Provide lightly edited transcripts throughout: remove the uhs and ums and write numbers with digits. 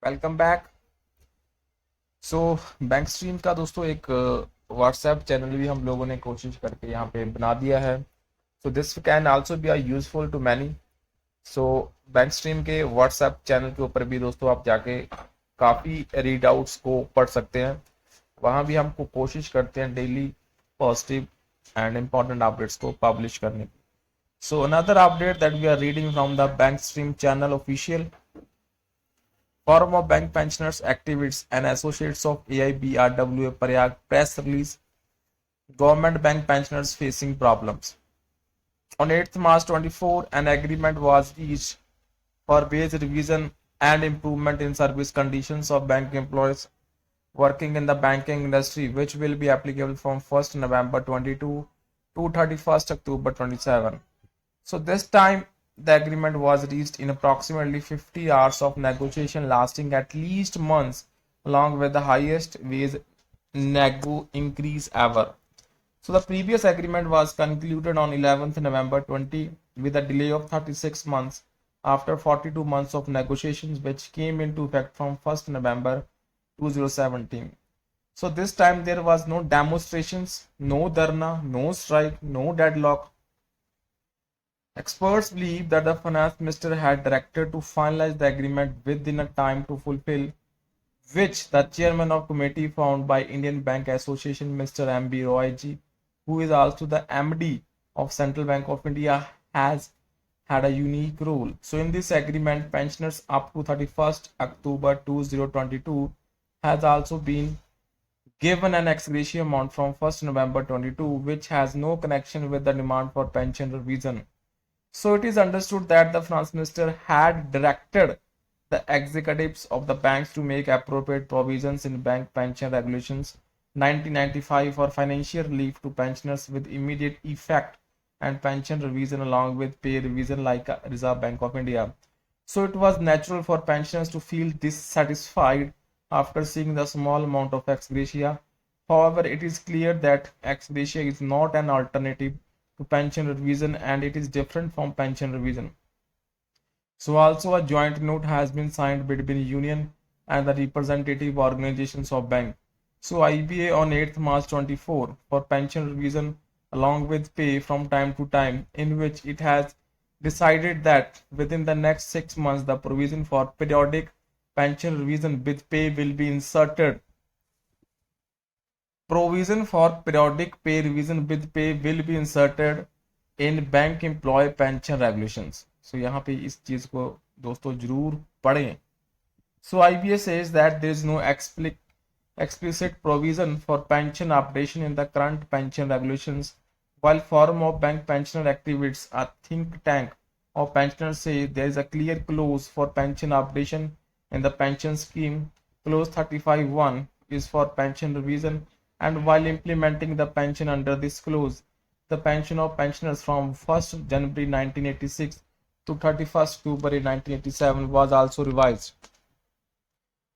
Welcome back. सो bank stream का दोस्तों एक व्हाट्सएप चैनल भी हम लोगों ने कोशिश करके यहाँ पे बना दिया है। So this can also be useful to many. So bank stream के व्हाट्सएप चैनल के ऊपर भी दोस्तों आप जाके काफ़ी रीड आउट्स को पढ़ सकते हैं। वहाँ भी हमको कोशिश करते हैं daily positive and important updates को पब्लिश करने की। So another update that we are reading from the bank stream channel official Forum of Bank Pensioners Activists and Associates of AIBRW Prayag press release. Government bank pensioners facing problems. On 8th March 24, an agreement was reached for wage revision and improvement in service conditions of bank employees working in the banking industry, which will be applicable from 1st November 22 to 31st October 27. So this time the agreement was reached in approximately 50 hours of negotiation lasting at least months, along with the highest wage nego increase ever. So the previous agreement was concluded on 11th November 20 with a delay of 36 months after 42 months of negotiations, which came into effect from 1st November 2017. So this time there was no demonstrations, no dharna, no strike, no deadlock. Experts believe that the finance minister had directed to finalize the agreement within a time to fulfill, which the chairman of committee found by Indian Bank Association, Mr. M.B. Roy, who is also the MD of Central Bank of India, has had a unique role. So in this agreement, pensioners up to 31st October 2022 has also been given an ex gratia amount from 1st November 22, which has no connection with the demand for pension revision. So it is understood that the finance minister had directed the executives of the banks to make appropriate provisions in bank pension regulations 1995 for financial relief to pensioners with immediate effect and pension revision along with pay revision like Reserve Bank of India. So it was natural for pensioners to feel dissatisfied after seeing the small amount of ex gratia. However, it is clear that ex gratia is not an alternative to pension revision and it is different from pension revision. So also a joint note has been signed between union and the representative organizations of bank. So IBA on 8th March 24 for pension revision along with pay from time to time, in which it has decided that within the next 6 months the provision for periodic pension revision with pay will be inserted. Provision for periodic pay revision with pay will be inserted in bank employee pension regulations. So यहाँ पे इस चीज को दोस्तों जरूर पढ़ें. So IBA says that there is no explicit provision for pension updation in the current pension regulations, while Forum of Bank Pensioner Activists, a think tank of pensioners, say there is a clear clause for pension updation in the pension scheme. Clause 35(1) is for pension revision, and while implementing the pension under this clause, the pension of pensioners from 1st January 1986 to 31st October 1987 was also revised.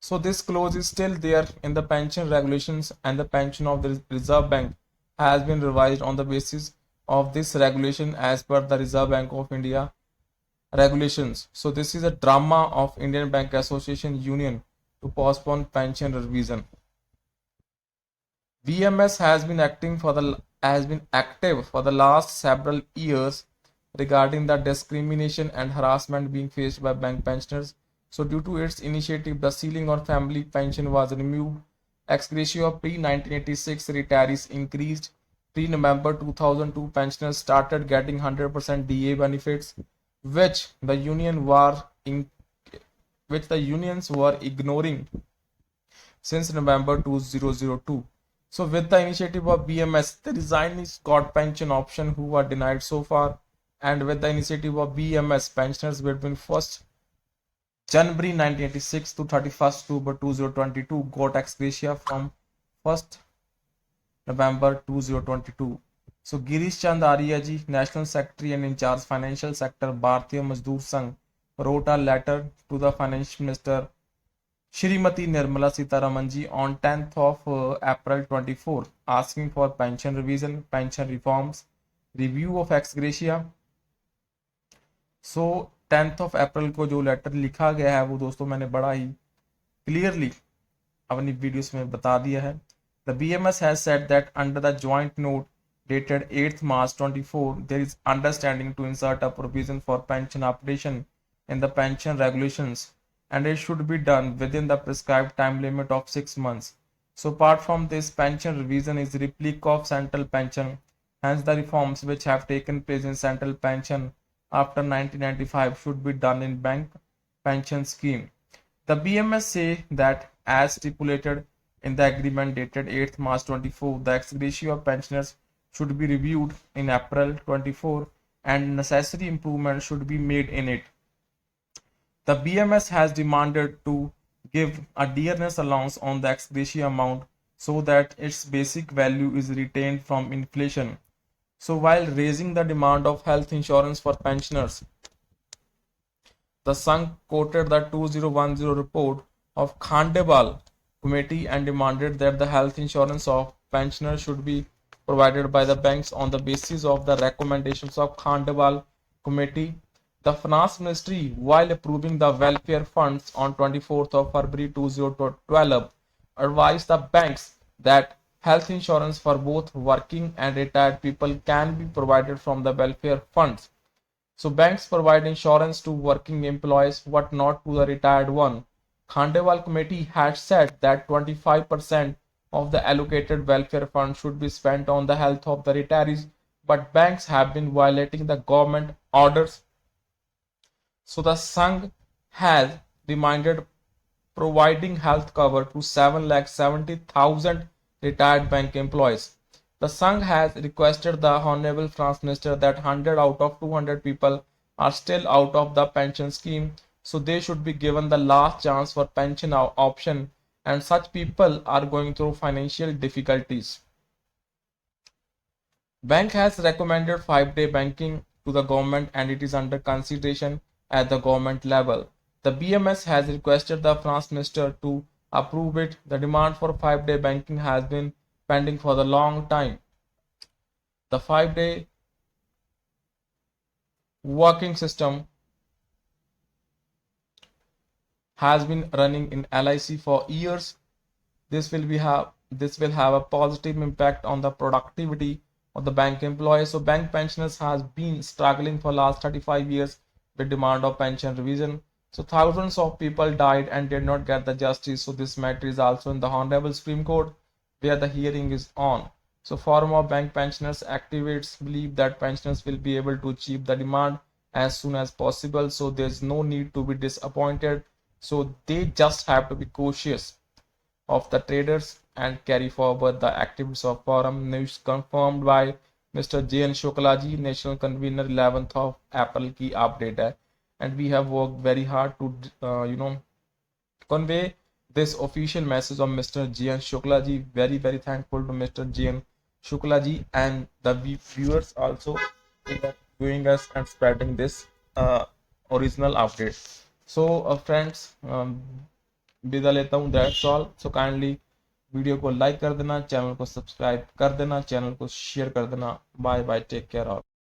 So this clause is still there in the pension regulations, and the pension of the Reserve Bank has been revised on the basis of this regulation as per the Reserve Bank of India regulations. So this is a drama of Indian Bank Association Union to postpone pension revision. BMS has been active for the last several years regarding the discrimination and harassment being faced by bank pensioners. So due to its initiative, the ceiling on family pension was removed. Ex gratia of pre-1986 retirees increased. Pre-November 2002 pensioners started getting 100% DA benefits, which the union were in, which the unions were ignoring since November 2002. So with the initiative of BMS, the resignees got pension option who were denied so far, and with the initiative of BMS, pensioners between 1st January 1986 to 31st October 2022 got ex gratia from 1st November 2022. So Girish Chand Arya ji, National Secretary and in charge Financial Sector, Bharatiya Mazdoor Sangh, wrote a letter to the Finance Minister Shrimati Nirmala Sitharaman ji on 10th of April 24 asking for pension revision, pension reforms, review of ex gratia. So 10th of April को जो letter लिखा गया है वो दोस्तों मैंने बड़ा ही clearly अपनी वीडियोस में बता दिया है। The BMS has said that under the joint note dated 8th March 24, there is understanding to insert a provision for pension updation in the pension regulations, and it should be done within the prescribed time limit of 6 months. So apart from this, pension revision is a replica of central pension. Hence, the reforms which have taken place in central pension after 1995 should be done in bank pension scheme. The BMS say that as stipulated in the agreement dated 8th March 24, the ex gratia of pensioners should be reviewed in April 24 and necessary improvements should be made in it. The BMS has demanded to give a dearness allowance on the ex gratia amount so that its basic value is retained from inflation. So while raising the demand of health insurance for pensioners, the Sangh quoted the 2010 report of Khandewal Committee and demanded that the health insurance of pensioners should be provided by the banks on the basis of the recommendations of Khandewal Committee. The Finance Ministry, while approving the welfare funds on 24th of February 2012, advised the banks that health insurance for both working and retired people can be provided from the welfare funds. So banks provide insurance to working employees but not to the retired one. Khandewal committee had said that 25% of the allocated welfare fund should be spent on the health of the retirees, but banks have been violating the government orders. So the Sangh has demanded providing health cover to 7,70,000 retired bank employees. The Sangh has requested the Honorable Finance Minister that 100 out of 200 people are still out of the pension scheme, so they should be given the last chance for pension option, and such people are going through financial difficulties. Bank has recommended 5-day banking to the government and it is under consideration at the government level. The BMS has requested the Finance Minister to approve it. The demand for 5-day banking has been pending for the long time. The 5-day working system has been running in LIC for years. This will have a positive impact on the productivity of the bank employees. So bank pensioners has been struggling for last 35 years with demand of pension revision. So thousands of people died and did not get the justice. So this matter is also in the Honorable Supreme Court where the hearing is on. So Forum of Bank Pensioners activists believe that pensioners will be able to achieve the demand as soon as possible. So there's no need to be disappointed. So they just have to be cautious of the traders and carry forward the activities of forum. News confirmed by Mr. JN Shukla ji, national convener 11th of April की update है, and we have worked very hard to convey this official message of Mr. JN Shukla ji. Very thankful to Mr. JN Shukla ji and the viewers also who are viewing us and spreading this original update. So friends, विदा लेता हूँ, that's all. So kindly video को like कर देना, channel को subscribe कर देना, channel को शेयर कर देना। Bye bye, take care all.